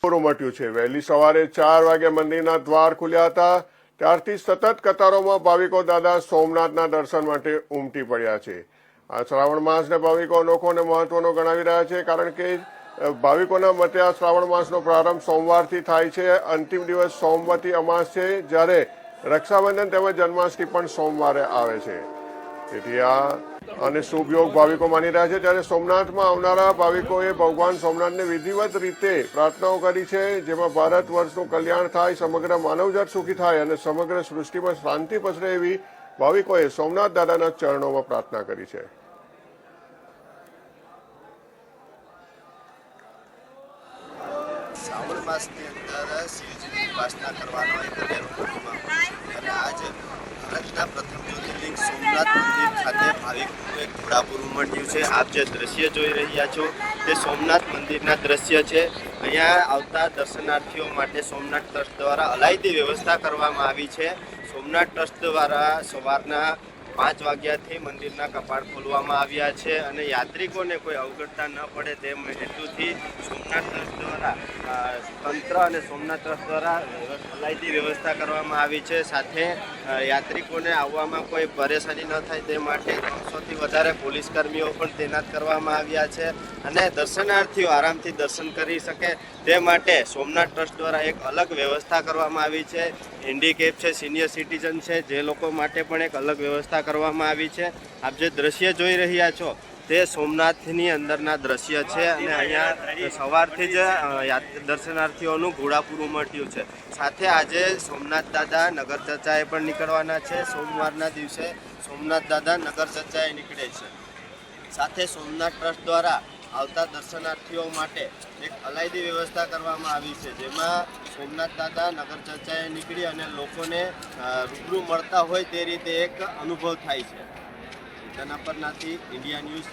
મટ્યું છે। વહેલી સવારે 4 વાગે મંદિરના દ્વાર ખુલ્યા હતા, ત્યારથી સતત કતારોમાં ભાવિકો દાદા સોમનાથના દર્શન માટે ઉમટી પડ્યા છે। આ શ્રાવણ માસને ભાવિકો અનોખો અને મહત્વનો ગણાવી રહ્યા છે, કારણ કે ભાવિકોના મતે આ શ્રાવણ માસનો પ્રારંભ સોમવારથી થાય છે। અંતિમ દિવસ સોમવતી અમાસ છે, જ્યારે રક્ષાબંધન તેમજ જન્માષ્ટમી પણ સોમવારે આવે છે। તેથી આ અને શુભ યોગ ભાવિકો માની રહ્યા છે। ત્યારે સોમનાથમાં આવનારા ભાવિકોએ ભગવાન સોમનાથને વિધિવત રીતે પ્રાર્થનાઓ કરી છે, જેમાં ભારત વર્ષનું કલ્યાણ થાય, સમગ્ર માનવજાત સુખી થાય અને સમગ્ર સૃષ્ટિમાં શાંતિ પસરે એવી ભાવિકોએ સોમનાથ દાદાના ચરણોમાં પ્રાર્થના કરી છે। શ્રાવણ માસની અંદર શિવજીની ઉપાસના કરવાનો એક અનેરો મહિમા અને આજ ભારતના પ્રથમ જ્યોતિર્લિંગ સોમનાથ મંદિર ખાતે ભાવિકોનું એક ઘોડાપુર ઉમટ્યું છે। આપ જે દ્રશ્ય જોઈ રહ્યા છો તે સોમનાથ મંદિરના દ્રશ્ય છે। અહીંયા આવતા દર્શનાર્થીઓ માટે સોમનાથ ટ્રસ્ટ દ્વારા અલાયદી વ્યવસ્થા કરવામાં આવી છે। સોમનાથ ટ્રસ્ટ દ્વારા સવારના 5 વાગ્યાથી મંદિરના કપાટ ખોલવામાં આવ્યા છે અને યાત્રિકોને કોઈ અવગણતા ન પડે તે હેતુથી સોમનાથ ટ્રસ્ટ દ્વારા તંત્ર અને સોમનાથ ટ્રસ્ટ દ્વારા અલાયદી વ્યવસ્થા કરવામાં આવી છે। સાથે યાત્રિકોને આવવામાં કોઈ પરેશાની ન થાય તે માટે 300થી વધારે પોલીસ કર્મીઓ પણ તૈનાત કરવામાં આવ્યા છે અને દર્શનાર્થીઓ આરામથી દર્શન કરી શકે તે માટે સોમનાથ ટ્રસ્ટ દ્વારા એક અલગ વ્યવસ્થા કરવામાં આવી છે। હેન્ડીકેપ છે, સિનિયર સિટીઝન છે, જે લોકો માટે પણ એક અલગ વ્યવસ્થા કરવામાં આવી છે। આપ જે દ્રશ્ય જોઈ રહ્યા છો તે સોમનાથની અંદરના દ્રશ્ય છે અને અહીંયા સવારથી જ દર્શનાર્થીઓનું ઘોડાપુર ઉમટ્યું છે। સાથે આજે સોમનાથ દાદા નગર ચર્ચાએ પણ નીકળવાના છે। સોમવારના દિવસે સોમનાથ દાદા નગર ચર્ચાએ નીકળે છે। સાથે સોમનાથ ટ્રસ્ટ દ્વારા આવતા દર્શનાર્થીઓ માટે એક અલાયદી વ્યવસ્થા કરવામાં આવી છે, જેમાં સોમનાથ દાદા નગર ચર્ચાએ નીકળી અને લોકોને રૂબરૂ મળતા હોય તે રીતે એક અનુભવ થાય છે। તેના પરનાથી ઇન્ડિયા ન્યૂઝ।